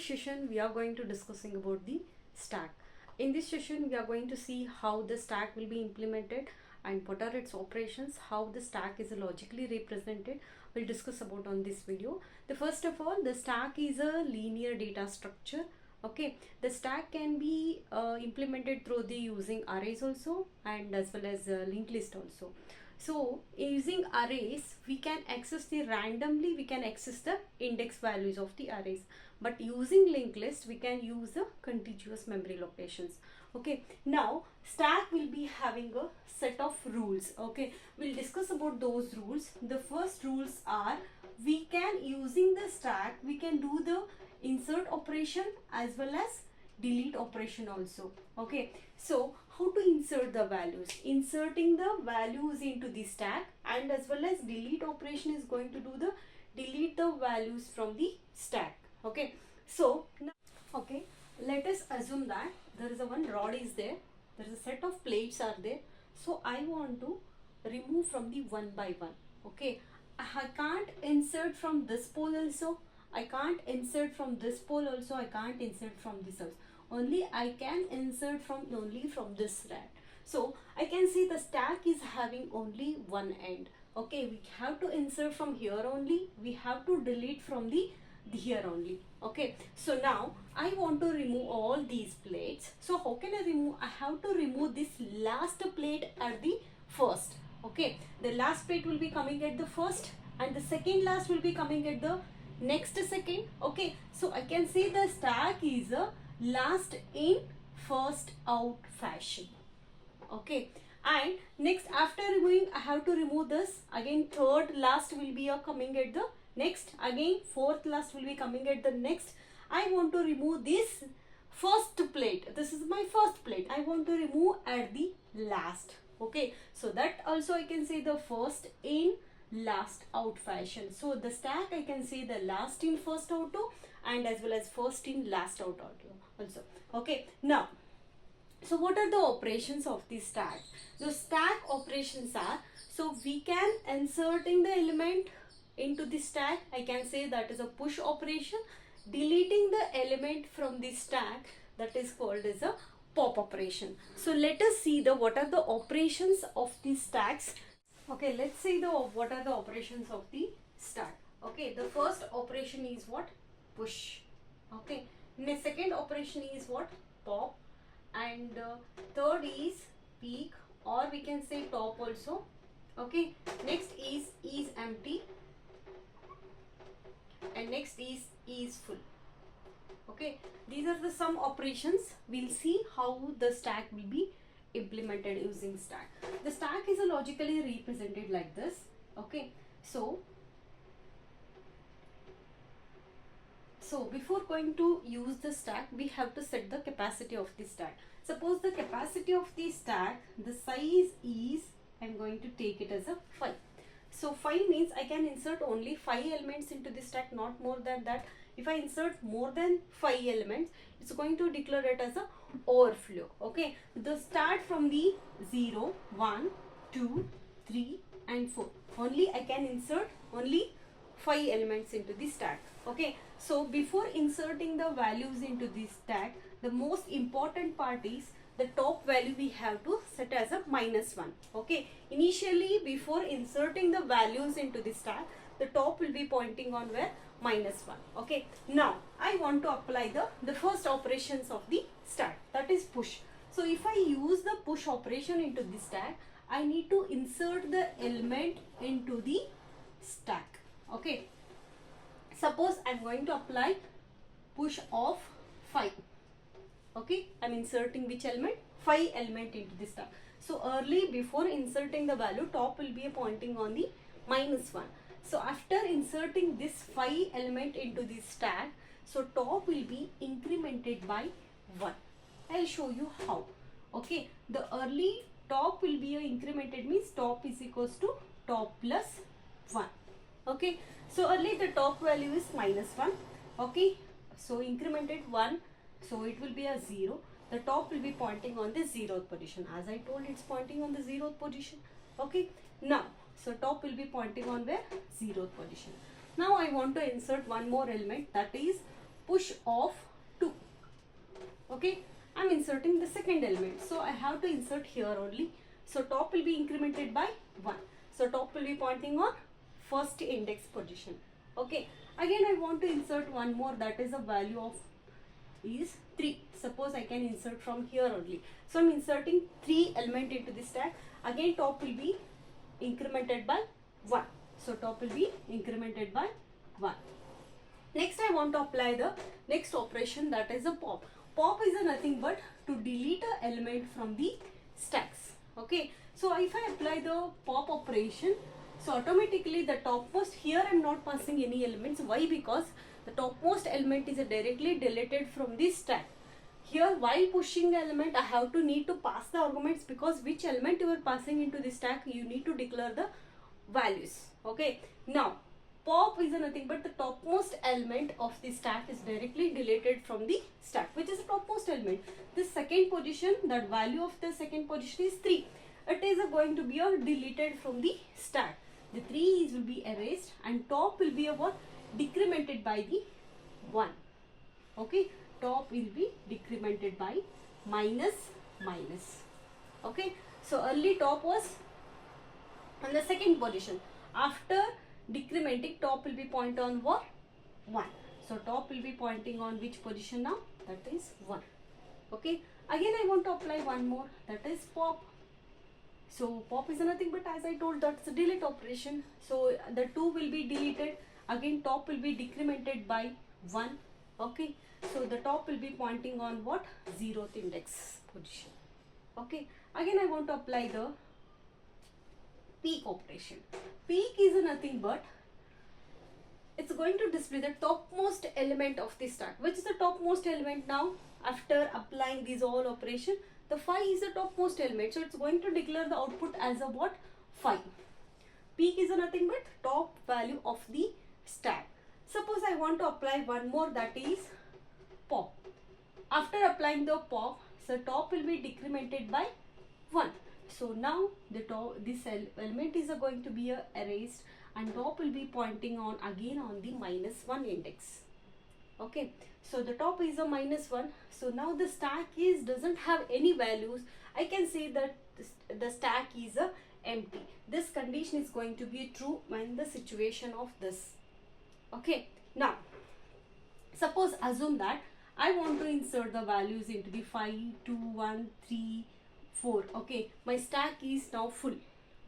this session we are going to discussing about the stack. In this session we are going to see how the stack will be implemented and what are its operations, how the stack is logically represented. We'll discuss about on this video. The first of all, the stack is a linear data structure. Okay, the stack can be implemented through the using arrays also and as well as linked list also. So using arrays we can access the randomly, we can access the index values of the arrays, but using linked list we can use the contiguous memory locations. Okay, now stack will be having a set of rules. Okay, we'll discuss about those rules. The first rules are, we can using the stack we can do the insert operation as well as delete operation also. Okay, so how to insert the values? Inserting the values into the stack and as well as delete operation is going to do the delete the values from the stack. Okay, so now, okay, let us assume that there is a one rod is there, there is a set of plates are there. So I want to remove from the one by one. Okay, I can't insert from this pole also, I can't insert from this pole also, I can't insert from this also. Only I can insert from only from this rad. So I can see the stack is having only one end. Okay, we have to insert from here only, we have to delete from the here only. Okay, so now I want to remove all these plates. So how can I remove? I have to remove this last plate at the first. Okay, the last plate will be coming at the first and the second last will be coming at the next second. Okay, so I can see the stack is a last in first out fashion. Okay, and next after removing I have to remove this again, third last will be a coming at the next, again fourth last will be coming at the next. I want to remove this first plate, this is my first plate, I want to remove at the last. Okay, so that also I can say the first in last out fashion. So the stack I can say the last in first out too and as well as first in last out also. Okay, now so what are the operations of the stack? The stack operations are, so we can inserting the element into the stack, I can say that is a push operation. Deleting the element from the stack, that is called as a pop operation. So let us see the what are the operations of the stacks. Okay, let's see the what are the operations of the stack. Okay, the first operation is what? Push. Okay, the second operation is what? Pop, and third is peak, or we can say top also. Okay, next is empty, and next is full. Okay, these are the some operations. We'll see how the stack will be implemented using stack. The stack is logically represented like this. Okay, so before going to use the stack, we have to set the capacity of the stack. Suppose the capacity of the stack, the size is, I'm going to take it as a 5. So 5 means I can insert only 5 elements into the stack, not more than that. If I insert more than 5 elements, it's going to declare it as a overflow. Okay, the start from the 0, 1, 2, 3 and 4. Only I can insert only 5 elements into the stack. Okay, so before inserting the values into the stack, the most important part is the top value we have to set as a -1. Okay, initially before inserting the values into the stack, the top will be pointing on where? -1. Okay, now I want to apply the first operations of the stack, that is push. So if I use the push operation into the stack, I need to insert the element into the stack. Okay, suppose I'm going to apply push of 5. Okay, I'm inserting which element? 5 element into the stack. So early before inserting the value, top will be pointing on the -1. So after inserting this 5 element into the stack, so top will be incremented by 1. I'll show you how. Okay, the early top will be incremented means top is equals to top plus 1. Okay, so early the top value is -1. Okay, so incremented 1, so it will be a 0. The top will be pointing on the 0th position. As I told, it's pointing on the 0th position. Okay, now so top will be pointing on where? 0th position. Now I want to insert one more element, that is push of 2. Okay, I'm inserting the second element, so I have to insert here only. So top will be incremented by 1. So top will be pointing on first index position. Okay, again I want to insert one more, that is a value of is 3. Suppose I can insert from here only. So I'm inserting 3 element into the stack. Again top will be incremented by 1. So top will be incremented by 1. Next I want to apply the next operation, that is a pop. Pop is a nothing but to delete a element from the stacks. Okay, so if I apply the pop operation, so automatically the topmost, here I am not passing any elements. Why? Because the topmost element is directly deleted from the stack. Here while pushing the element I have to need to pass the arguments, because which element you are passing into the stack you need to declare the values. Okay, now pop is nothing but the topmost element of the stack is directly deleted from the stack, which is the topmost element. The second position, that value of the second position is 3. It is going to be deleted from the stack. The 3 will be erased and top will be what? Decremented by the 1. Okay, top will be decremented by minus minus. Okay, so early top was on the second position. After decrementing, top will be point on what? 1. So top will be pointing on which position now? That is 1. Okay, again I want to apply one more, that is pop. So pop is nothing but, as I told, that's a delete operation. So the 2 will be deleted. Again top will be decremented by 1. Okay, so the top will be pointing on what? 0th index position. Okay, again I want to apply the peek operation. Peek is nothing but, it's going to display the topmost element of the stack. Which is the topmost element now? After applying these all operation, the 5 is the topmost element, so it's going to declare the output as a what? 5. Peek is nothing but top value of the stack. Suppose I want to apply one more, that is pop. After applying the pop, so top will be decremented by 1. So now the top, this element is going to be erased and top will be pointing on again on the -1 index. Okay, so the top is a -1. So now the stack is doesn't have any values. I can say that the stack is empty. This condition is going to be true when the situation of this. Okay, now suppose assume that I want to insert the values into the 5, 2, 1, 3, 4. Okay, my stack is now full.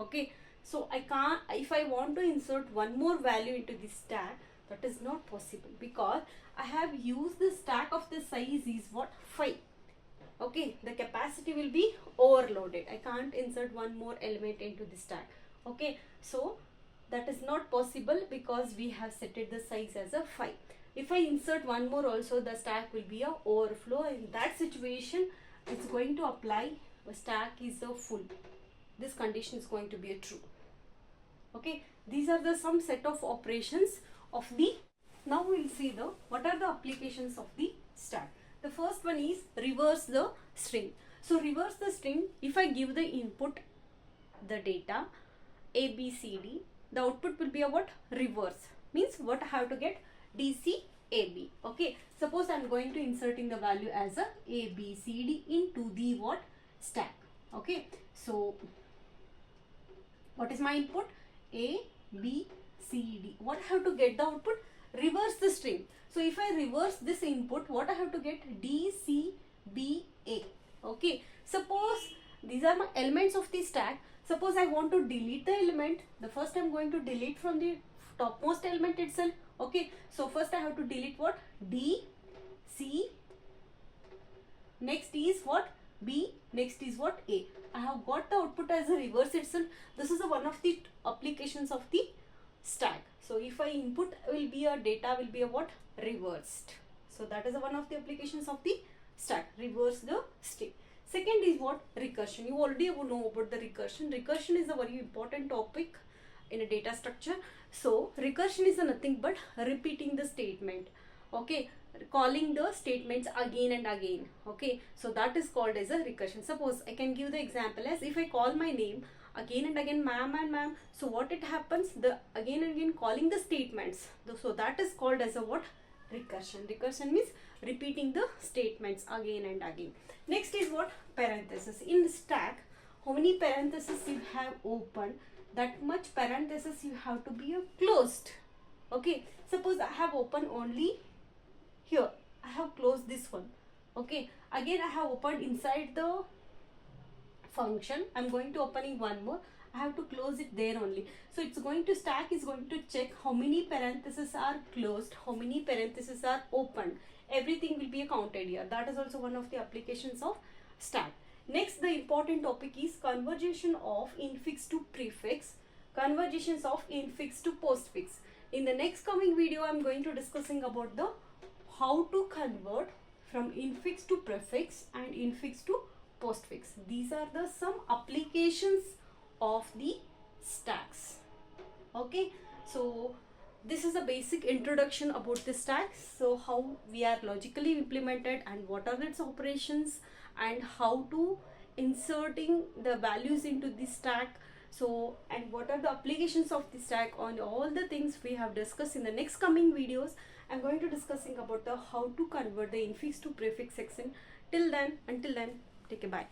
Okay, so I can't, if I want to insert one more value into this stack, that is not possible, because I have used the stack of the size is what? 5. Okay, the capacity will be overloaded. I can't insert one more element into the stack. Okay, so that is not possible because we have set the size as a 5. If I insert one more also, the stack will be a overflow. In that situation, it's going to apply the stack is a full. This condition is going to be a true. Okay, these are the some set of operations of the. Now we'll see the what are the applications of the stack. The first one is reverse the string. So reverse the string, if I give the input, the data A, B, C, D, the output will be a what? Reverse. Means what I have to get? D, C, A, B. Okay, suppose I am going to inserting the value as a A, B, C, D into the what? Stack. Okay, so what is my input? A, B, C, D. What I have to get the output? Reverse the string. So if I reverse this input, what I have to get? D, C, B, A. Okay, suppose these are my elements of the stack. Suppose I want to delete the element. The first I am going to delete from the topmost element itself. Okay, so first I have to delete what? D, C, next is what? B, next is what? A. I have got the output as a reverse itself. This is one of the applications of the stack. So if I input will be a data will be a what? Reversed. So that is one of the applications of the stack. Reverse the string. Second is what? Recursion. You already know about the recursion. Recursion is a very important topic in a data structure. So recursion is nothing but repeating the statement. Okay, calling the statements again and again. Okay, so that is called as a recursion. Suppose I can give the example as if I call my name again and again, ma'am and ma'am. So what it happens? The again and again calling the statements. So that is called as a what? Recursion. Recursion means repeating the statements again and again. Next is what? Parenthesis. In stack, how many parentheses you have opened, that much parenthesis you have to be closed. Okay, suppose I have opened only here, I have closed this one. Okay, again I have opened inside the function, I'm going to opening one more, I have to close it there only. So it's going to, stack is going to check how many parentheses are closed, how many parentheses are opened. Everything will be counted here. That is also one of the applications of stack. Next, the important topic is conversion of infix to prefix, conversions of infix to postfix. In the next coming video, I am going to discussing about the how to convert from infix to prefix and infix to postfix. These are the some applications of the stacks. Okay, so this is a basic introduction about the stacks. So how we are logically implemented and what are its operations and how to inserting the values into the stack. So, and what are the applications of the stack, on all the things we have discussed. In the next coming videos, I'm going to discussing about the how to convert the infix to prefix section. Till then, until then, take a bye.